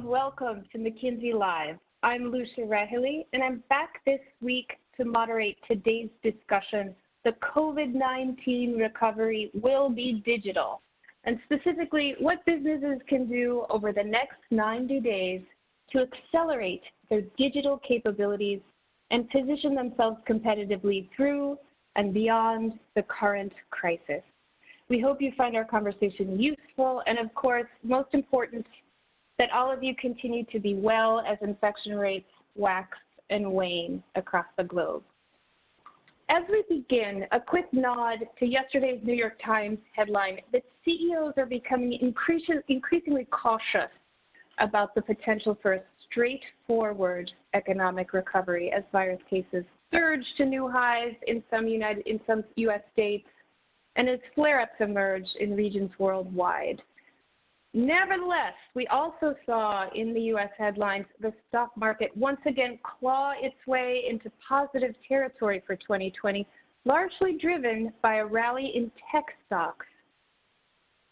welcome to McKinsey Live. I'm Lucia Rahili, and I'm back this week to moderate today's discussion, The COVID-19 Recovery Will Be Digital, and specifically what businesses can do over the next 90 days to accelerate their digital capabilities and position themselves competitively through and beyond the current crisis. We hope you find our conversation useful, and of course, most important, that all of you continue to be well as infection rates wax and wane across the globe. As we begin, a quick nod to yesterday's New York Times headline that CEOs are becoming increasingly cautious about the potential for a straightforward economic recovery as virus cases surge to new highs in some U.S. states and as flare-ups emerge in regions worldwide. Nevertheless, we also saw in the U.S. headlines the stock market once again claw its way into positive territory for 2020, largely driven by a rally in tech stocks.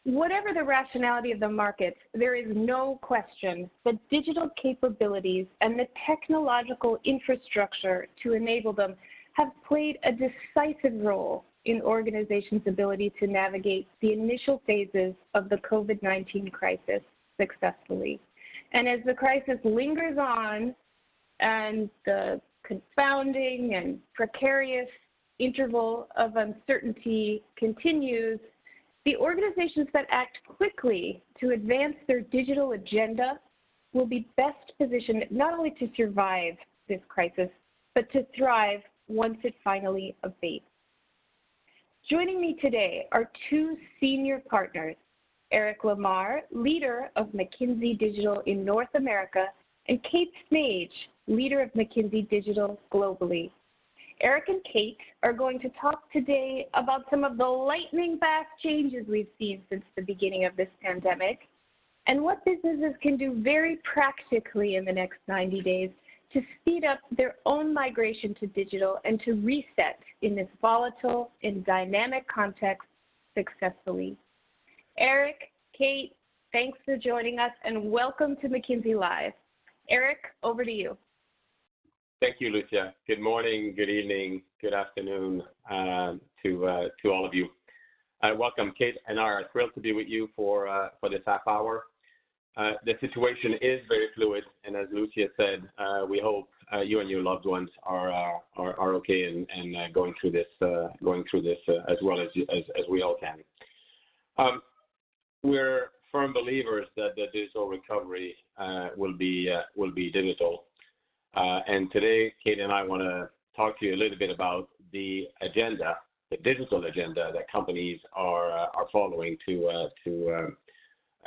Whatever the rationality of the markets, there is no question that digital capabilities and the technological infrastructure to enable them have played a decisive role in organizations' ability to navigate the initial phases of the COVID-19 crisis successfully. And as the crisis lingers on and the confounding and precarious interval of uncertainty continues, the organizations that act quickly to advance their digital agenda will be best positioned not only to survive this crisis, but to thrive once it finally abates. Joining me today are two senior partners, Eric Lamar, leader of McKinsey Digital in North America, and Kate Smage, leader of McKinsey Digital globally. Eric and Kate are going to talk today about some of the lightning-fast changes we've seen since the beginning of this pandemic and what businesses can do very practically in the next 90 days to speed up their own migration to digital and to reset in this volatile and dynamic context successfully. Eric, Kate, thanks for joining us and welcome to McKinsey Live. Eric, over to you. Thank you, Lucia. Good morning, good evening, good afternoon to all of you. Welcome. Kate and I are thrilled to be with you for this half hour. The situation is very fluid, and as Lucia said, we hope you and your loved ones are okay and going through this as well as we all can. We're firm believers that the digital recovery will be digital, and today Kate and I want to talk to you a little bit about the agenda, the digital agenda that companies are following to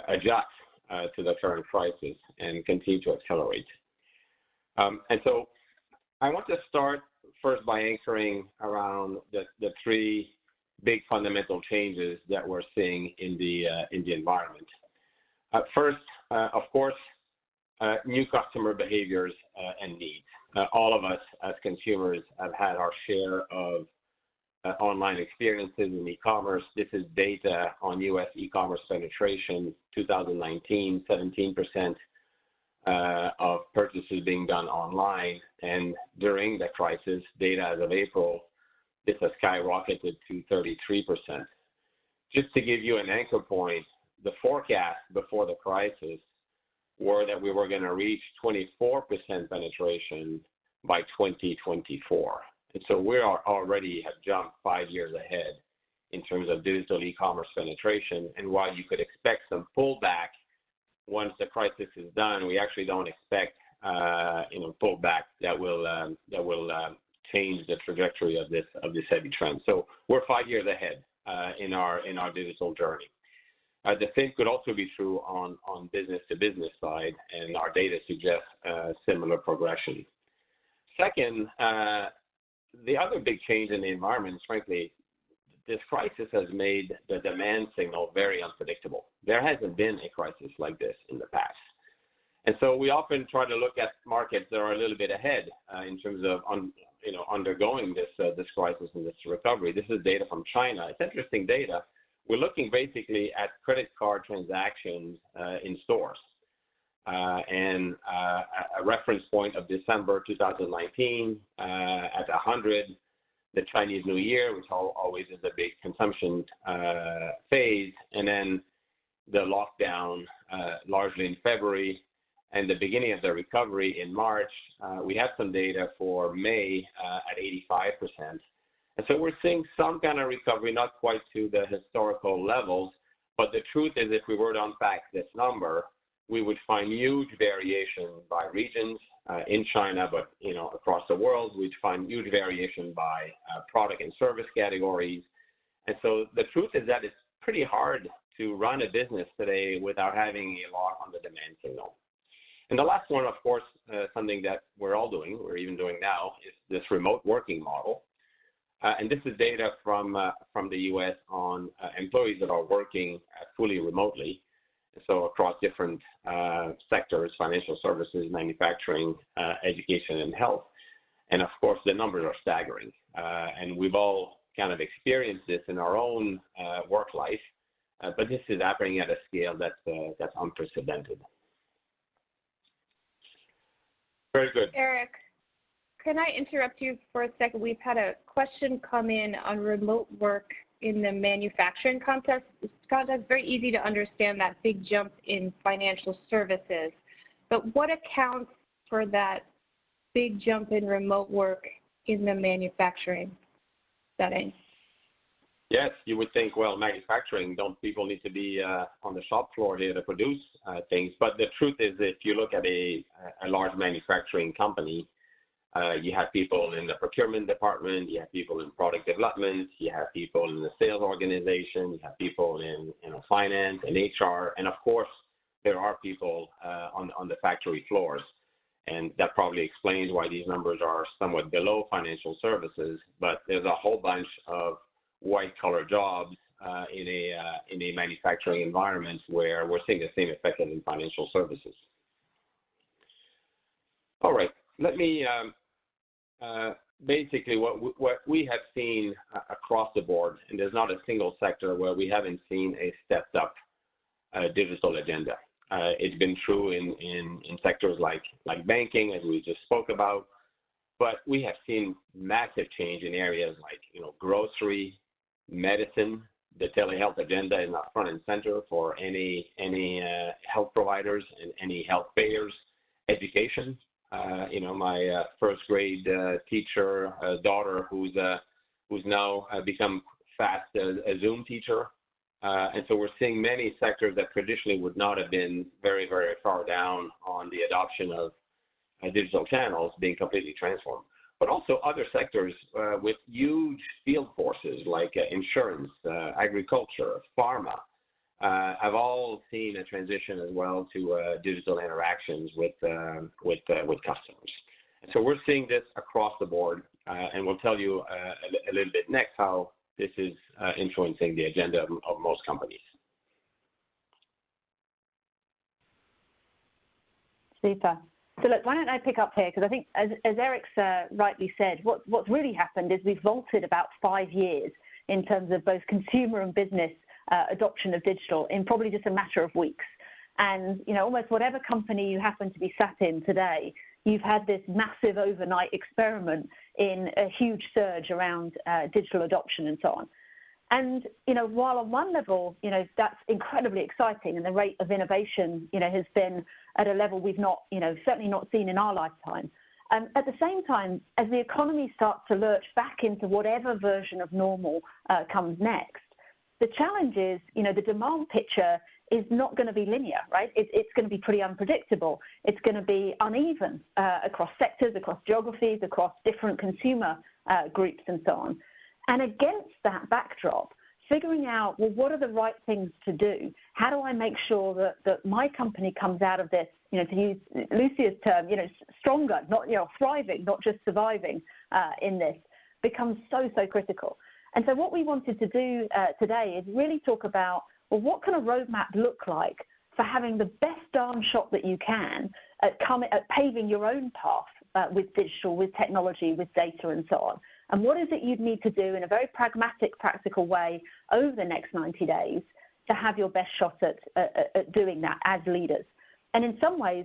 adjust to the current crisis and continue to accelerate. And so I want to start first by anchoring around the three big fundamental changes that we're seeing in the environment. First, of course, new customer behaviors and needs. All of us as consumers have had our share of online experiences in e-commerce. This is data on U.S. e-commerce penetration, 2019, 17% of purchases being done online. And during the crisis, data as of April, this has skyrocketed to 33%. Just to give you an anchor point, the forecast before the crisis were that we were going to reach 24% penetration by 2024. And so we are already have jumped 5 years ahead in terms of digital e-commerce penetration. And while you could expect some pullback once the crisis is done, we actually don't expect pullback that will change the trajectory of this heavy trend. So we're 5 years ahead in our digital journey. The same could also be true on business to business side, and our data suggests similar progression. Second, the other big change in the environment is, frankly, this crisis has made the demand signal very unpredictable. There hasn't been a crisis like this in the past. And so we often try to look at markets that are a little bit ahead in terms of undergoing this crisis and this recovery. This is data from China. It's interesting data. We're looking basically at credit card transactions in stores. and a reference point of December 2019 at 100, the Chinese New Year, which always is a big consumption phase, and then the lockdown largely in February, and the beginning of the recovery in March. We have some data for May at 85%. And so we're seeing some kind of recovery, not quite to the historical levels, but the truth is if we were to unpack this number, we would find huge variation by regions in China, but across the world, we'd find huge variation by product and service categories. And so the truth is that it's pretty hard to run a business today without having a lot on the demand signal. And the last one, of course, something that we're all doing, we're even doing now, is this remote working model. And this is data from the U.S. on employees that are working fully remotely. So across different sectors, financial services, manufacturing, education, and health. And of course, the numbers are staggering. And we've all kind of experienced this in our own work life, but this is happening at a scale that's unprecedented. Very good. Eric, can I interrupt you for a second? We've had a question come in on remote work in the manufacturing context. It's very easy to understand that big jump in financial services, but what accounts for that big jump in remote work in the manufacturing setting? Yes, you would think, well, manufacturing, don't people need to be on the shop floor here to produce things? But the truth is, if you look at a large manufacturing company, you have people in the procurement department, you have people in product development, you have people in the sales organization, you have people in finance and HR, and of course, there are people on the factory floors. And that probably explains why these numbers are somewhat below financial services, but there's a whole bunch of white-collar jobs in a manufacturing environment where we're seeing the same effect as in financial services. All right, let me basically what we have seen across the board, and there's not a single sector where we haven't seen a stepped up digital agenda. It's been true in sectors like banking, as we just spoke about, but we have seen massive change in areas like grocery, medicine. The telehealth agenda is not front and center for any health providers and any health payers. Education, my first grade teacher daughter, who's now become fast a Zoom teacher, and so we're seeing many sectors that traditionally would not have been very, very far down on the adoption of digital channels being completely transformed. But also other sectors with huge field forces like insurance, agriculture, pharma, have all seen a transition as well to digital interactions with customers. And so we're seeing this across the board, and we'll tell you a little bit next how this is influencing the agenda of most companies. Super. So look, why don't I pick up here? Because I think, as Eric's rightly said, what's really happened is we've vaulted about 5 years in terms of both consumer and business adoption of digital in probably just a matter of weeks. And almost whatever company you happen to be sat in today, you've had this massive overnight experiment in a huge surge around digital adoption and so on. And, while on one level, that's incredibly exciting and the rate of innovation, has been at a level we've not, certainly not seen in our lifetime. At the same time, as the economy starts to lurch back into whatever version of normal comes next, the challenge is, the demand picture is not going to be linear, right? It's going to be pretty unpredictable. It's going to be uneven across sectors, across geographies, across different consumer groups and so on. And against that backdrop, figuring out, well, what are the right things to do? How do I make sure that my company comes out of this, to use Lucia's term, stronger, not, thriving, not just surviving in this, becomes so critical. And so what we wanted to do today is really talk about, well, what can a roadmap look like for having the best darn shot that you can at paving your own path with digital, with technology, with data and so on. And what is it you'd need to do in a very pragmatic, practical way over the next 90 days to have your best shot at doing that as leaders? And in some ways,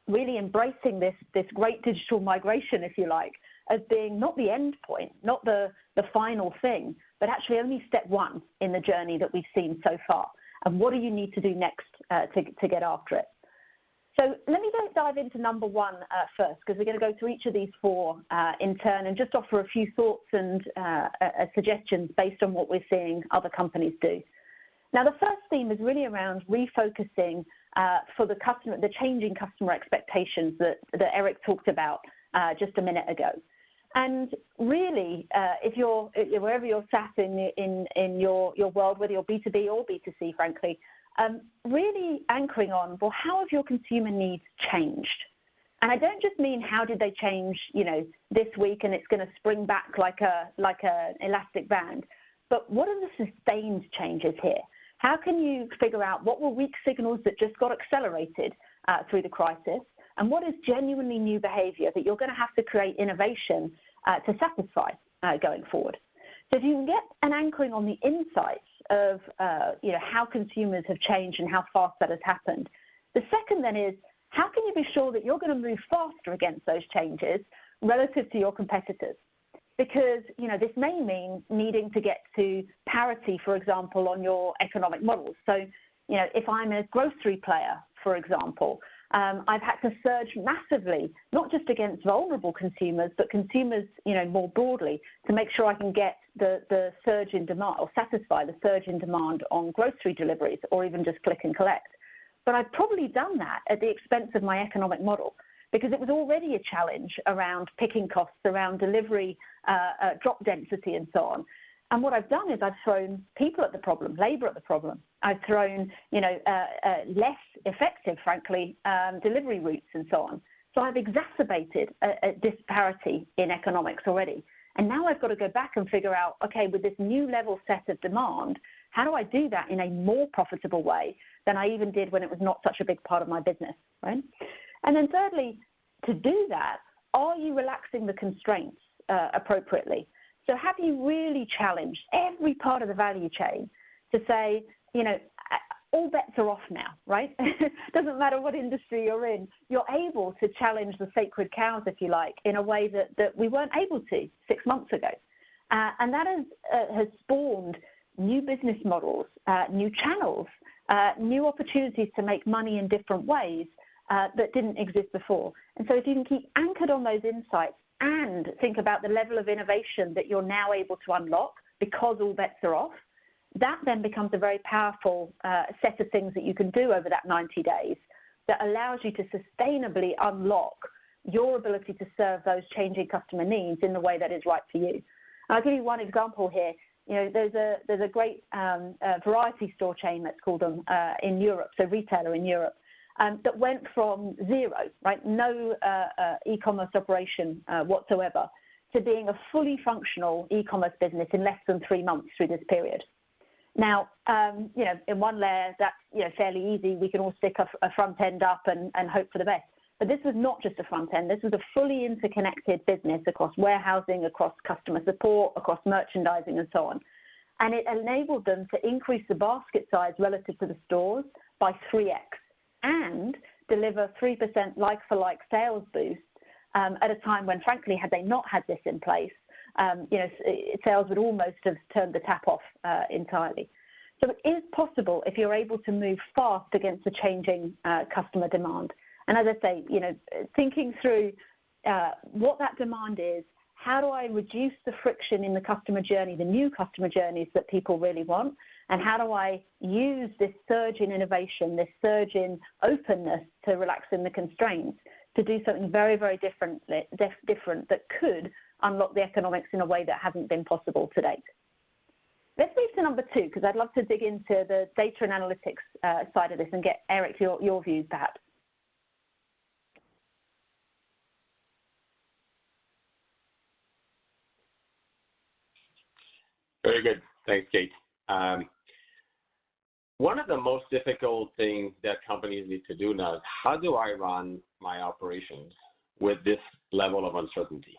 really embracing this great digital migration, if you like, as being not the end point, not the final thing, but actually only step one in the journey that we've seen so far. And what do you need to do next to get after it? So let me go dive into number one first, because we're going to go through each of these four in turn and just offer a few thoughts and suggestions based on what we're seeing other companies do. Now, the first theme is really around refocusing for the customer, the changing customer expectations that Eric talked about just a minute ago. And really, if you're wherever you're sat in your world, whether you're B2B or B2C, frankly, really anchoring on, well, how have your consumer needs changed? And I don't just mean how did they change, this week and it's going to spring back like an elastic band, but what are the sustained changes here? How can you figure out what were weak signals that just got accelerated through the crisis, and what is genuinely new behavior that you're going to have to create innovation to satisfy going forward? So if you can get an anchoring on the insights of how consumers have changed and how fast that has happened. The second then is, how can you be sure that you're going to move faster against those changes relative to your competitors? Because, this may mean needing to get to parity, for example, on your economic models. So, if I'm a grocery player, for example, I've had to surge massively, not just against vulnerable consumers, but consumers, more broadly, to make sure I can get the surge in demand or satisfy the surge in demand on grocery deliveries or even just click and collect. But I've probably done that at the expense of my economic model, because it was already a challenge around picking costs, around delivery, drop density, and so on. And what I've done is I've thrown people at the problem, labor at the problem. I've thrown, less effective, frankly, delivery routes and so on. So I've exacerbated a disparity in economics already. And now I've got to go back and figure out, okay, with this new level set of demand, how do I do that in a more profitable way than I even did when it was not such a big part of my business, right? And then thirdly, to do that, are you relaxing the constraints appropriately? So have you really challenged every part of the value chain to say, all bets are off now, right? Doesn't matter what industry you're in, you're able to challenge the sacred cows, if you like, in a way that we weren't able to 6 months ago. And that has spawned new business models, new channels, new opportunities to make money in different ways that didn't exist before. And so if you can keep anchored on those insights and think about the level of innovation that you're now able to unlock because all bets are off, that then becomes a very powerful set of things that you can do over that 90 days that allows you to sustainably unlock your ability to serve those changing customer needs in the way that is right for you. And I'll give you one example here. There's a great variety store chain, let's call them, in Europe, so retailer in Europe, that went from zero, right, no e-commerce operation whatsoever, to being a fully functional e-commerce business in less than 3 months through this period. Now, in one layer, that's fairly easy. We can all stick a front end up and hope for the best. But this was not just a front end. This was a fully interconnected business across warehousing, across customer support, across merchandising, and so on. And it enabled them to increase the basket size relative to the stores by 3x and deliver 3% like-for-like sales boost at a time when, frankly, had they not had this in place, sales would almost have turned the tap off entirely. So it is possible if you're able to move fast against the changing customer demand. And as I say, thinking through what that demand is, how do I reduce the friction in the customer journey, the new customer journeys that people really want, and how do I use this surge in innovation, this surge in openness to relaxing the constraints to do something very, very different that could unlock the economics in a way that hasn't been possible to date. Let's move to number two, because I'd love to dig into the data and analytics side of this and get, Eric, your views perhaps. Very good. Thanks, Kate. One of the most difficult things that companies need to do now is, how do I run my operations with this level of uncertainty?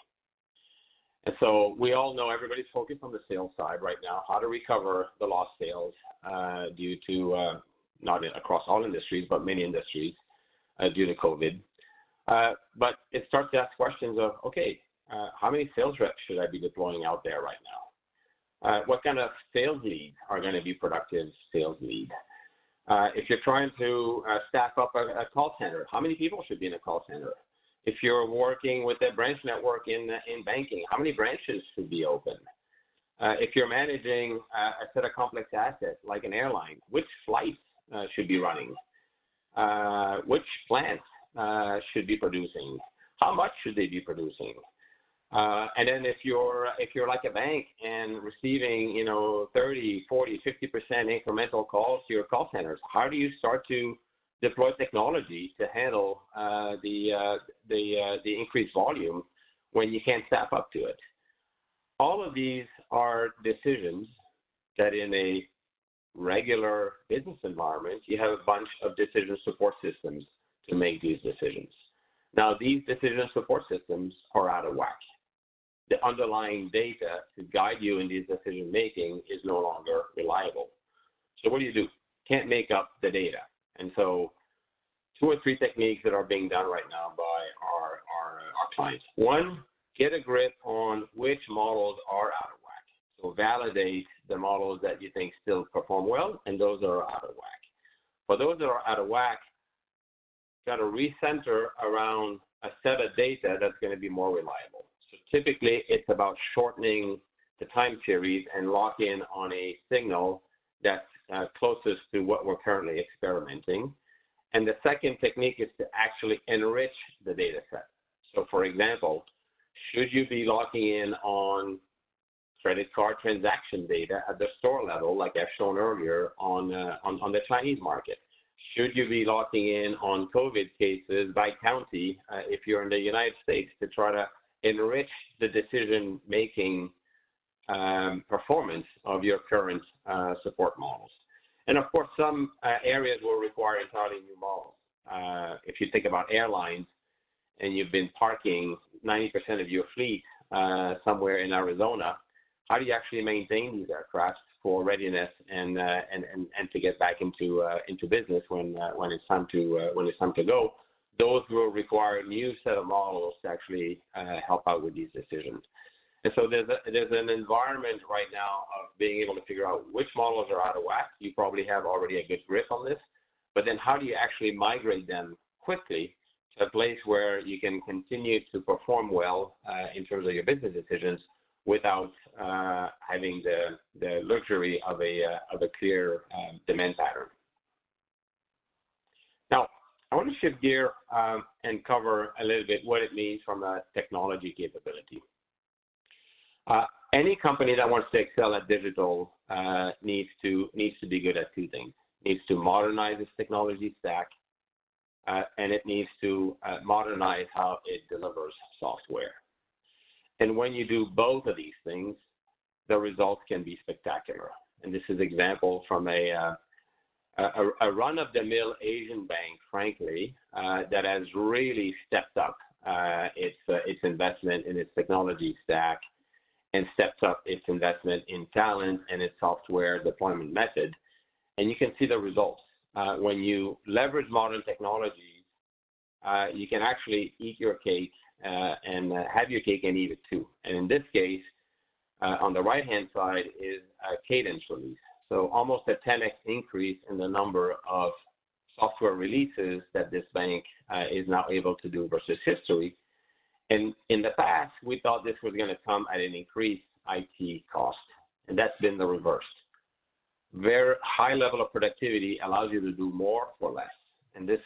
And so we all know everybody's focused on the sales side right now, how to recover the lost sales due to, not across all industries, but many industries, due to COVID. But it starts to ask questions of, okay, how many sales reps should I be deploying out there right now? What kind of sales leads are going to be productive sales leads? If you're trying to staff up a call center, how many people should be in a call center? If you're working with a branch network in banking, how many branches should be open? If you're managing a set of complex assets like an airline, which flights should be running? Which plants should be producing? How much should they be producing? And then if you're like a bank and receiving 30, 40, 50% incremental calls to your call centers, how do you start to deploy technology to handle the increased volume when you can't staff up to it? All of these are decisions that in a regular business environment, you have a bunch of decision support systems to make these decisions. Now, these decision support systems are out of whack. The underlying data to guide you in these decision making is no longer reliable. So what do? Can't make up the data. And so 2 or 3 techniques that are being done right now by our clients. One, get a grip on which models are out of whack. So validate the models that you think still perform well and those that are out of whack. For those that are out of whack, got to recenter around a set of data that's going to be more reliable. So typically it's about shortening the time series and lock in on a signal that's closest to what we're currently experimenting. And the second technique is to actually enrich the data set. So for example, should you be locking in on credit card transaction data at the store level, like I've shown earlier on the Chinese market? Should you be locking in on COVID cases by county if you're in the United States to try to enrich the decision-making performance of your current support models? And of course, some areas will require entirely new models. If you think about airlines and you've been parking 90% of your fleet somewhere in Arizona, how do you actually maintain these aircraft for readiness and to get back into business when it's time to go? Those will require a new set of models to actually help out with these decisions. And so there's an environment right now of being able to figure out which models are out of whack. You probably have already a good grip on this, but then how do you actually migrate them quickly to a place where you can continue to perform well in terms of your business decisions without having the luxury of a clear demand pattern? Now, I want to shift gear and cover a little bit what it means from a technology capability. Any company that wants to excel at digital needs to be good at 2 things. It needs to modernize its technology stack, and it needs to modernize how it delivers software. And when you do both of these things, the results can be spectacular. And this is an example from a run-of-the-mill Asian bank, frankly, that has really stepped up its investment in its technology stack and stepped up its investment in talent and its software deployment method. And you can see the results. When you leverage modern technologies, you can actually eat your cake and have your cake and eat it too. And in this case, on the right-hand side is a cadence release. So almost a 10x increase in the number of software releases that this bank is now able to do versus history. And in the past, we thought this was going to come at an increased IT cost, and that's been the reverse. Very high level of productivity allows you to do more for less, and this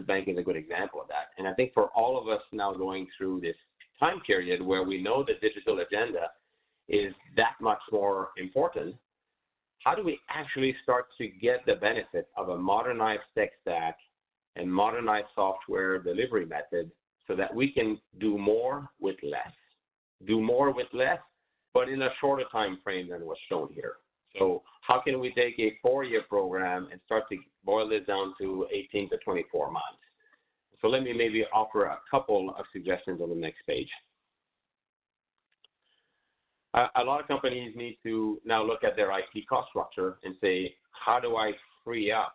bank is a good example of that. And I think for all of us now going through this time period where we know the digital agenda is that much more important, how do we actually start to get the benefit of a modernized tech stack and modernized software delivery method so that we can do more with less? Do more with less, but in a shorter time frame than what's shown here. So how can we take a 4-year program and start to boil this down to 18 to 24 months? So let me maybe offer a couple of suggestions on the next page. A lot of companies need to now look at their IT cost structure and say, how do I free up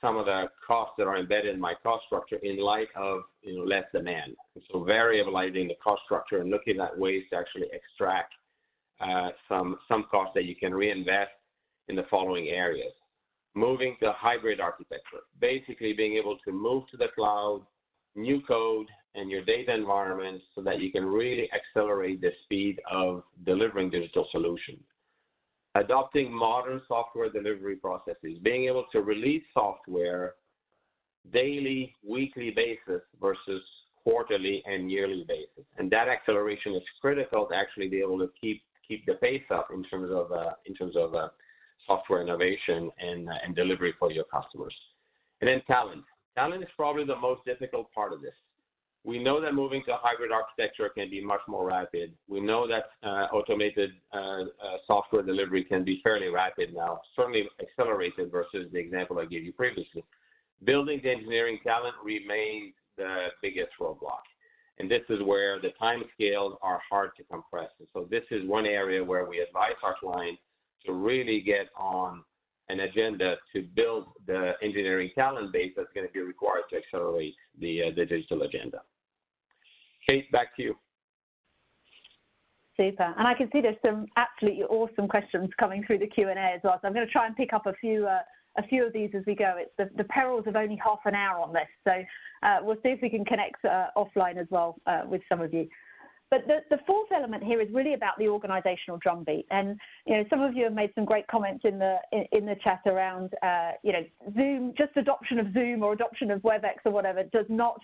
some of the costs that are embedded in my cost structure in light of less demand. And so variabilizing the cost structure and looking at ways to actually extract some costs that you can reinvest in the following areas. Moving to hybrid architecture, basically being able to move to the cloud, new code, and your data environment so that you can really accelerate the speed of delivering digital solutions. Adopting modern software delivery processes, being able to release software daily, weekly basis versus quarterly and yearly basis. And that acceleration is critical to actually be able to keep the pace up in terms of software innovation and delivery for your customers. And then talent. Talent is probably the most difficult part of this. We know that moving to a hybrid architecture can be much more rapid. We know that automated software delivery can be fairly rapid now, certainly accelerated versus the example I gave you previously. Building the engineering talent remains the biggest roadblock. And this is where the time scales are hard to compress. And so this is one area where we advise our clients to really get on an agenda to build the engineering talent base that's going to be required to accelerate the digital agenda. Kate, back to you. Super. And I can see there's some absolutely awesome questions coming through the Q&A as well. So I'm going to try and pick up a few of these as we go. It's the perils of only half an hour on this. So we'll see if we can connect offline as well with some of you. But the fourth element here is really about the organizational drumbeat. And, some of you have made some great comments in the chat around, Zoom, just adoption of Zoom or adoption of WebEx or whatever does not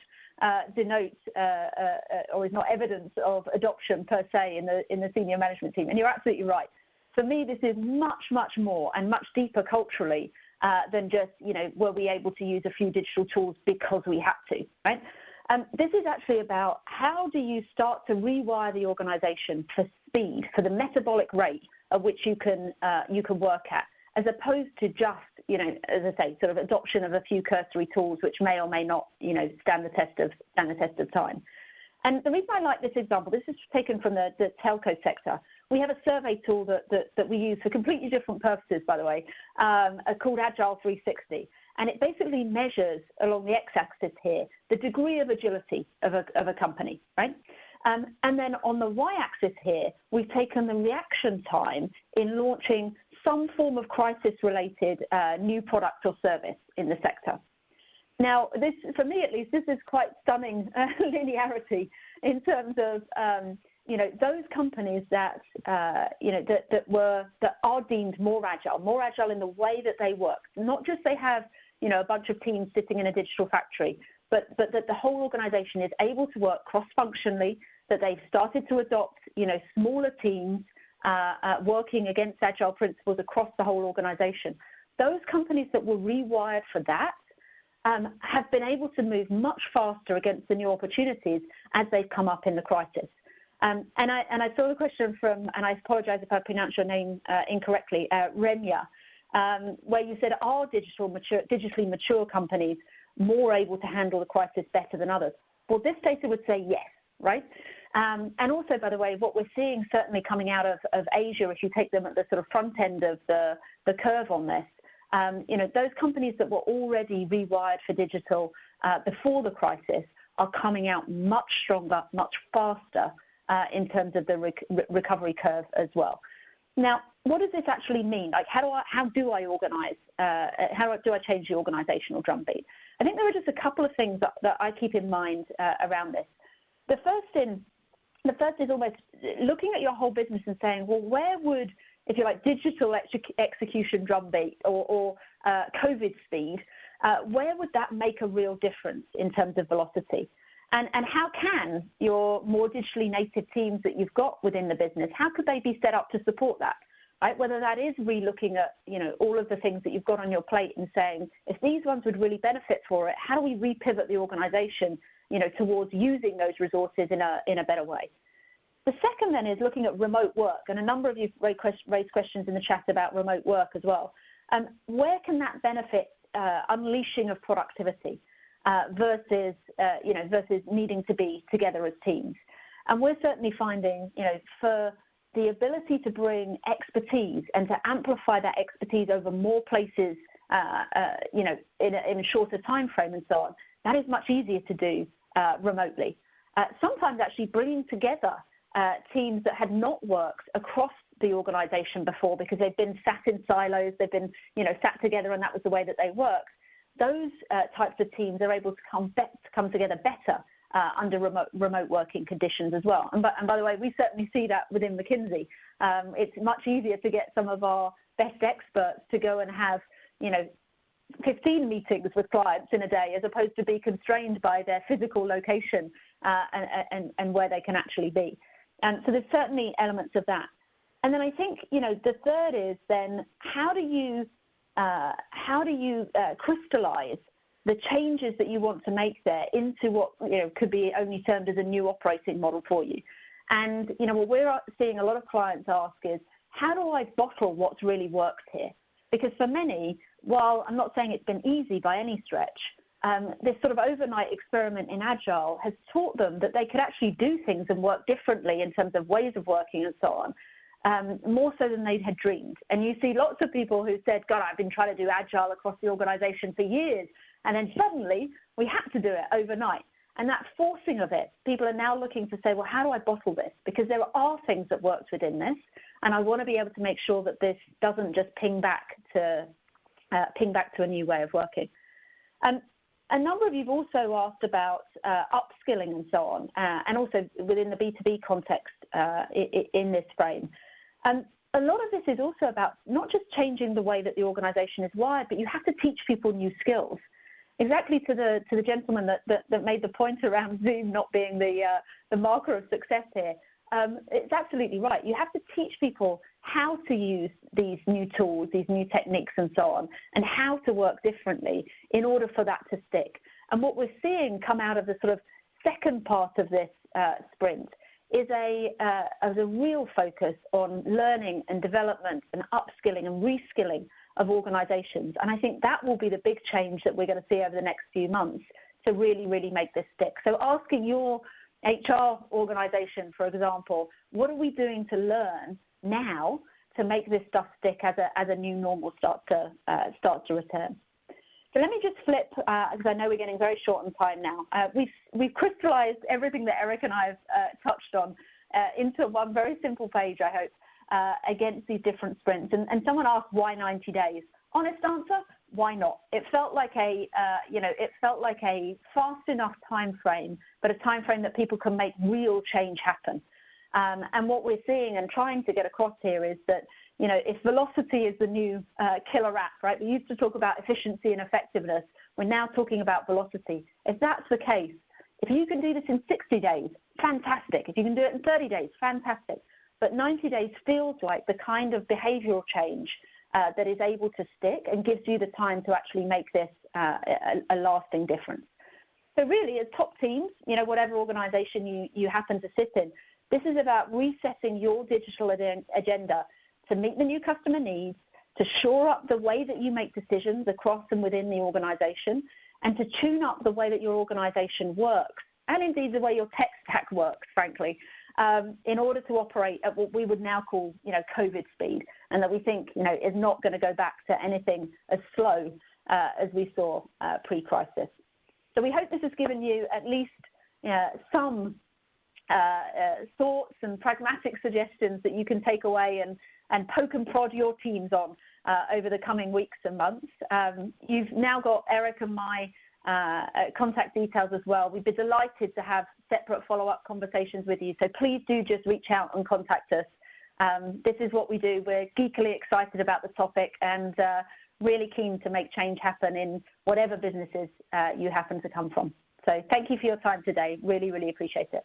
denote or is not evidence of adoption per se in the senior management team. And you're absolutely right. For me, this is much, much more and much deeper culturally than just, were we able to use a few digital tools because we had to, right? This is actually about how do you start to rewire the organization for speed, for the metabolic rate at which you can work at, as opposed to just, as I say, sort of adoption of a few cursory tools which may or may not, stand the test of time. And the reason I like this example, this is taken from the telco sector. We have a survey tool that we use for completely different purposes, by the way, called Agile 360. And it basically measures along the x-axis here the degree of agility of a company, right? And then on the y-axis here, we've taken the reaction time in launching some form of crisis-related new product or service in the sector. Now, this, for me at least, this is quite stunning linearity in terms of those companies that that are deemed more agile in the way that they work. Not just they have a bunch of teams sitting in a digital factory, but that the whole organization is able to work cross-functionally, that they've started to adopt, smaller teams working against agile principles across the whole organization. Those companies that were rewired for that have been able to move much faster against the new opportunities as they've come up in the crisis. And I saw the question from, and I apologize if I pronounce your name incorrectly, Renya, where you said, are digitally mature companies more able to handle the crisis better than others? Well, this data would say yes, right? And also, by the way, what we're seeing certainly coming out of Asia, if you take them at the sort of front end of the curve on this, those companies that were already rewired for digital before the crisis are coming out much stronger, much faster in terms of the recovery curve as well. Now, what does this actually mean? Like, how do I organize? How do I change the organizational drumbeat? I think there are just a couple of things that I keep in mind around this. The first is almost looking at your whole business and saying, well, where would, if you like, digital execution drumbeat or COVID speed, where would that make a real difference in terms of velocity? And how can your more digitally native teams that you've got within the business, how could they be set up to support that? Right? Whether that is re-looking at, all of the things that you've got on your plate and saying, if these ones would really benefit for it, how do we repivot the organization, towards using those resources in a better way? The second then is looking at remote work, and a number of you raised questions in the chat about remote work as well. Where can that benefit unleashing of productivity versus needing to be together as teams? And we're certainly finding, for the ability to bring expertise and to amplify that expertise over more places you know, in a shorter time frame and so on. That is much easier to do remotely. Sometimes actually bringing together teams that had not worked across the organization before because they've been sat in silos, they've been, you know, sat together and that was the way that they worked. Those types of teams are able to come together better under remote working conditions as well. And by the way, we certainly see that within McKinsey. It's much easier to get some of our best experts to go and have, you know, 15 meetings with clients in a day as opposed to be constrained by their physical location and where they can actually be. And so there's certainly elements of that. And then I think, you know, the third is then how do you crystallize the changes that you want to make there into what, you know, could be only termed as a new operating model for you. And, you know, what we're seeing a lot of clients ask is, how do I bottle what's really worked here? Because for many, while I'm not saying it's been easy by any stretch, this sort of overnight experiment in Agile has taught them that they could actually do things and work differently in terms of ways of working and so on, more so than they had dreamed. And you see lots of people who said, God, I've been trying to do Agile across the organization for years. And then suddenly we had to do it overnight. And that forcing of it, people are now looking to say, well, how do I bottle this? Because there are things that worked within this. And I want to be able to make sure that this doesn't just ping back to a new way of working. A number of you have also asked about upskilling and so on, and also within the B2B context in this frame. A lot of this is also about not just changing the way that the organization is wired, but you have to teach people new skills. Exactly to the gentleman that made the point around Zoom not being the marker of success here. It's absolutely right. You have to teach people how to use these new tools, these new techniques and so on, and how to work differently in order for that to stick. And what we're seeing come out of the sort of second part of this sprint is a real focus on learning and development and upskilling and reskilling of organizations. And I think that will be the big change that we're going to see over the next few months to really, really make this stick. So asking your HR organization, for example, what are we doing to learn now to make this stuff stick as a new normal start to return? So let me just flip, because I know we're getting very short on time now. We've crystallized everything that Eric and I have touched on into one very simple page, I hope, against these different sprints. And someone asked, why 90 days? Honest answer, why not? It felt like a fast enough time frame, but a time frame that people can make real change happen. And what we're seeing and trying to get across here is that, you know, if velocity is the new killer app, right? We used to talk about efficiency and effectiveness. We're now talking about velocity. If that's the case, if you can do this in 60 days, fantastic. If you can do it in 30 days, fantastic. But 90 days feels like the kind of behavioral change that is able to stick and gives you the time to actually make this a lasting difference. So really, as top teams, you know, whatever organization you happen to sit in, this is about resetting your digital agenda to meet the new customer needs, to shore up the way that you make decisions across and within the organization, and to tune up the way that your organization works, and indeed the way your tech stack works, frankly, in order to operate at what we would now call, you know, COVID speed, and that we think, you know, is not going to go back to anything as slow as we saw pre-crisis. So we hope this has given you at least some thoughts and pragmatic suggestions that you can take away and poke and prod your teams on over the coming weeks and months. You've now got Eric and my contact details as well. We'd be delighted to have separate follow-up conversations with you. So please do just reach out and contact us. This is what we do. We're geekily excited about the topic and really keen to make change happen in whatever businesses you happen to come from. So thank you for your time today. Really, really appreciate it.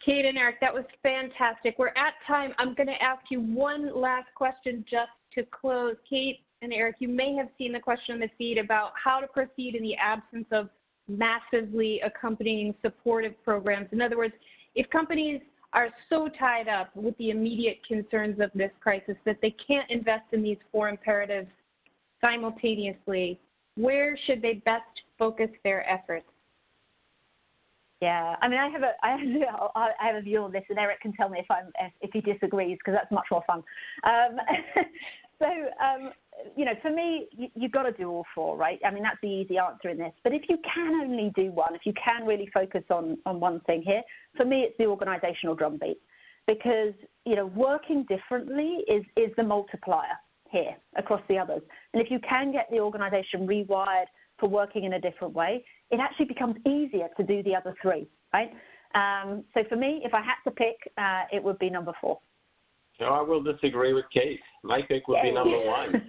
Kate and Eric, that was fantastic. We're at time. I'm going to ask you one last question just to close. Kate and Eric, you may have seen the question in the feed about how to proceed in the absence of massively accompanying supportive programs. In other words, if companies are so tied up with the immediate concerns of this crisis that they can't invest in these four imperatives simultaneously, where should they best focus their efforts? Yeah, I mean, I have a view on this, and Eric can tell me if he disagrees, because that's much more fun. So for me, you've got to do all four, right? I mean, that's the easy answer in this. But if you can only do one, if you can really focus on one thing here, for me, it's the organizational drumbeat. Because, working differently is the multiplier here across the others. And if you can get the organization rewired for working in a different way, it actually becomes easier to do the other three, right? So for me, if I had to pick, it would be number 4. No, I will disagree with Kate. My pick would be number 1.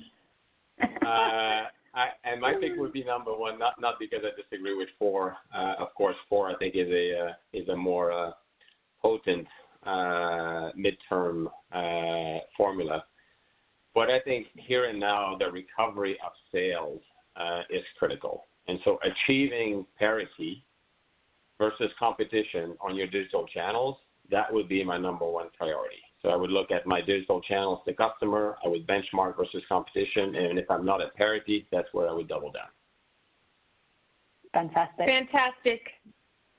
And my pick would be number 1, not because I disagree with 4. Of course, 4 I think is a more potent midterm formula. But I think here and now the recovery of sales is critical. And so achieving parity versus competition on your digital channels, that would be my number 1 priority. So I would look at my digital channels to customer, I would benchmark versus competition, and if I'm not at parity, that's where I would double down. Fantastic.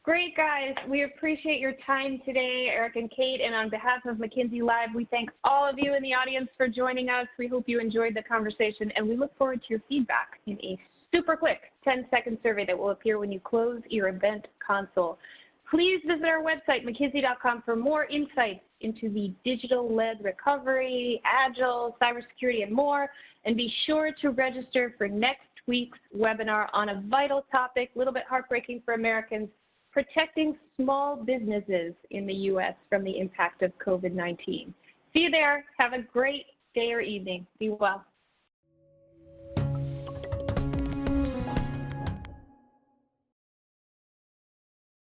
Great, guys. We appreciate your time today, Eric and Kate, and on behalf of McKinsey Live, we thank all of you in the audience for joining us. We hope you enjoyed the conversation, and we look forward to your feedback in a super quick 10-second survey that will appear when you close your event console. Please visit our website, McKinsey.com, for more insights into the digital-led recovery, agile, cybersecurity, and more. And be sure to register for next week's webinar on a vital topic, a little bit heartbreaking for Americans, protecting small businesses in the U.S. from the impact of COVID-19. See you there. Have a great day or evening. Be well.